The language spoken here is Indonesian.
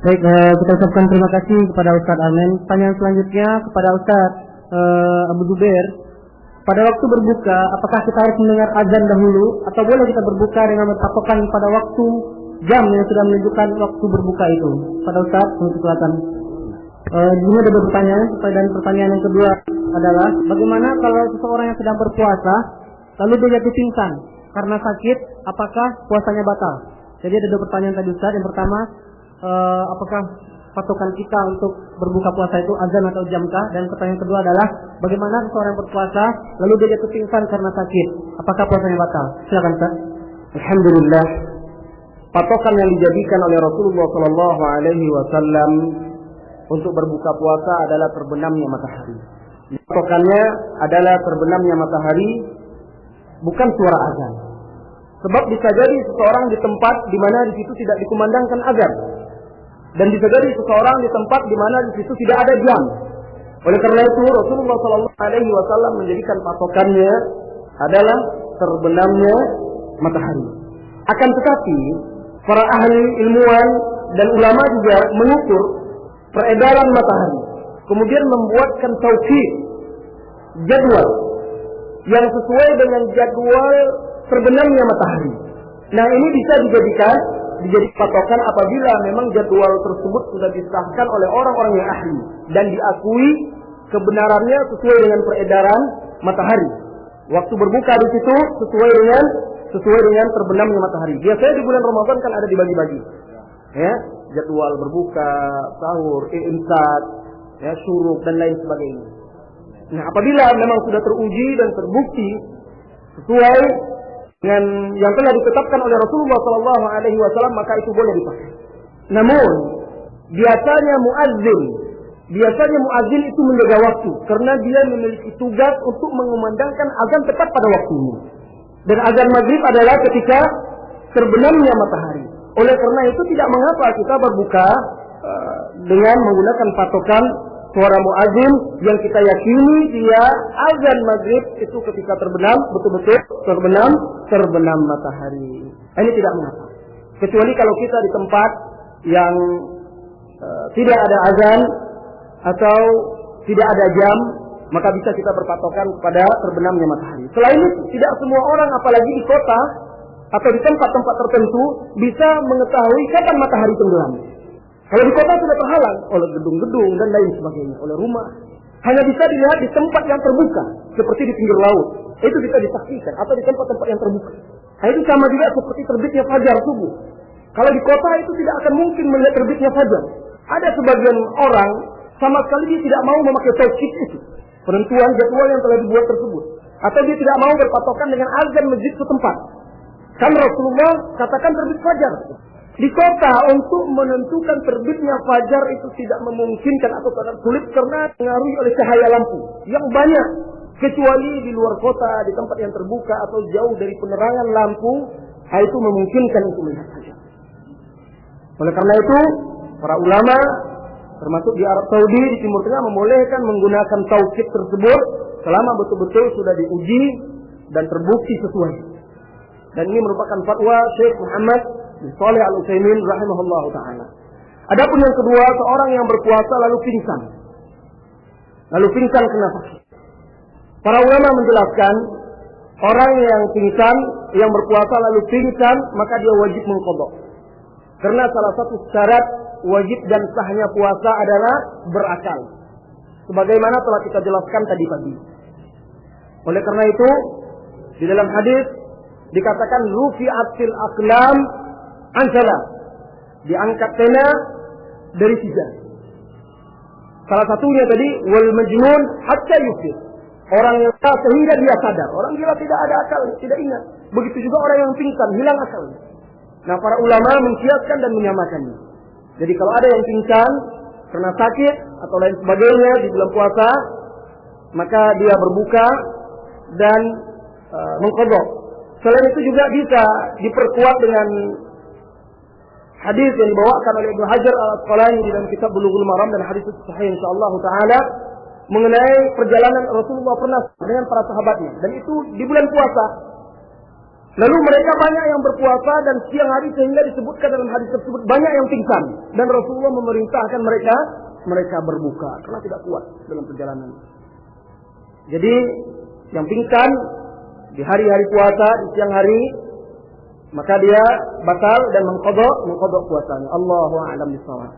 Baik, kita ucapkan terima kasih kepada Ustaz Amen. Pertanyaan selanjutnya kepada Ustaz Abu Zubair. Pada waktu berbuka, apakah kita harus mendengar azan dahulu atau boleh kita berbuka dengan berpatokan pada waktu jam yang sudah menunjukkan waktu berbuka itu? Pada Ustaz, untuk silakan. Ini ada pertanyaan, dan pertanyaan yang kedua adalah bagaimana kalau seseorang yang sedang berpuasa lalu dia jatuh pingsan karena sakit, apakah puasanya batal? Jadi ada dua pertanyaan tadi Ustaz. Yang pertama, apakah patokan kita untuk berbuka puasa itu azan atau jamkah? Dan pertanyaan kedua adalah bagaimana seseorang yang berpuasa lalu dia jatuh pingsan karena sakit, apakah puasanya batal? Silakan Ustaz. Alhamdulillah, patokan yang dijadikan oleh Rasulullah SAW untuk berbuka puasa adalah terbenamnya matahari. Patokannya adalah terbenamnya matahari, bukan suara azan. Sebab bisa jadi seseorang di tempat di mana di situ tidak dikumandangkan azan, dan bisa jadi seseorang di tempat di mana di situ tidak ada jam. Oleh karena itu Rasulullah SAW menjadikan patokannya adalah terbenamnya matahari. Akan tetapi para ahli ilmuwan dan ulama juga mengukur peredaran matahari, kemudian membuatkan tauqif, jadwal yang sesuai dengan jadwal terbenamnya matahari. Nah, ini bisa dijadikan patokan apabila memang jadwal tersebut sudah disahkan oleh orang-orang yang ahli dan diakui kebenarannya sesuai dengan peredaran matahari. Waktu berbuka di situ sesuai dengan terbenamnya matahari. Biasanya di bulan Ramadan kan ada dibagi-bagi, ya, jadwal berbuka, sahur, imsak, ya, syuruk dan lain sebagainya. Nah, apabila memang sudah teruji dan terbukti sesuai dengan yang telah ditetapkan oleh Rasulullah SAW, maka itu boleh dipakai. Namun biasanya muadzin itu menjaga waktu karena dia memiliki tugas untuk mengumandangkan azan tepat pada waktunya. Dan azan maghrib adalah ketika terbenamnya matahari. Oleh karena itu tidak mengapa kita berbuka dengan menggunakan patokan suara muadzin yang kita yakini dia azan maghrib itu ketika betul-betul terbenam matahari. Ini tidak mengapa. Kecuali kalau kita di tempat yang tidak ada azan atau tidak ada jam, maka bisa kita berpatokan kepada terbenamnya matahari. Selain itu, tidak semua orang apalagi di kota atau di tempat-tempat tertentu bisa mengetahui kapan matahari tenggelam. Kalau di kota sudah terhalang oleh gedung-gedung dan lain sebagainya, oleh rumah. Hanya bisa dilihat di tempat yang terbuka, seperti di pinggir laut. Itu bisa disaksikan, atau di tempat-tempat yang terbuka. Nah, itu sama juga seperti terbitnya fajar subuh. Kalau di kota itu tidak akan mungkin melihat terbitnya fajar. Ada sebagian orang sama sekali dia tidak mau memakai tauqif itu, penentuan jadwal yang telah dibuat tersebut, atau dia tidak mau berpatokan dengan azan masjid setempat. Kan Rasulullah katakan terbit fajar. Di kota untuk menentukan terbitnya fajar itu tidak memungkinkan atau sangat sulit karena pengaruhi oleh cahaya lampu yang banyak. Kecuali di luar kota, di tempat yang terbuka atau jauh dari penerangan lampu, itu memungkinkan untuk melihat fajar. Oleh karena itu, para ulama termasuk di Arab Saudi, di Timur Tengah membolehkan menggunakan tauqif tersebut selama betul-betul sudah diuji dan terbukti sesuai. Dan ini merupakan fatwa Syekh Muhammad bin Shalih Al-Utsaimin rahimahullahu taala. Adapun yang kedua, seorang yang berpuasa lalu pingsan kena sakit. Para ulama menjelaskan orang yang pingsan, yang berpuasa lalu pingsan, maka dia wajib mengqadha. Karena salah satu syarat wajib dan sahnya puasa adalah berakal, sebagaimana telah kita jelaskan tadi pagi. Oleh karena itu, di dalam hadis dikatakan rufi'atil aqlam an salah, diangkat pena dari 3. Salah satunya tadi wal majnun hatta yufir, orang yang sehingga dia sadar. Orang gila tidak ada akal, tidak ingat. Begitu juga orang yang pingsan, hilang akalnya. Nah, para ulama menkiaskan dan menyamakannya. Jadi kalau ada yang pingsan karena sakit atau lain sebagainya di bulan puasa, maka dia berbuka dan mengqadha. Selain itu juga bisa diperkuat dengan hadis yang dibawakan oleh Ibnu Hajar Al-Asqalani di dalam kitab Bulughul Maram, dan hadis sahih insyaallah taala mengenai perjalanan Rasulullah pernah dengan para sahabatnya, dan itu di bulan puasa. Lalu mereka banyak yang berpuasa dan siang hari sehingga disebutkan dalam hadis tersebut banyak yang pingsan. Dan Rasulullah memerintahkan mereka berbuka karena tidak kuat dalam perjalanan. Jadi yang pingsan di hari-hari puasa, di siang hari, maka dia batal dan mengqadha puasanya. Allahu a'lam bishawab.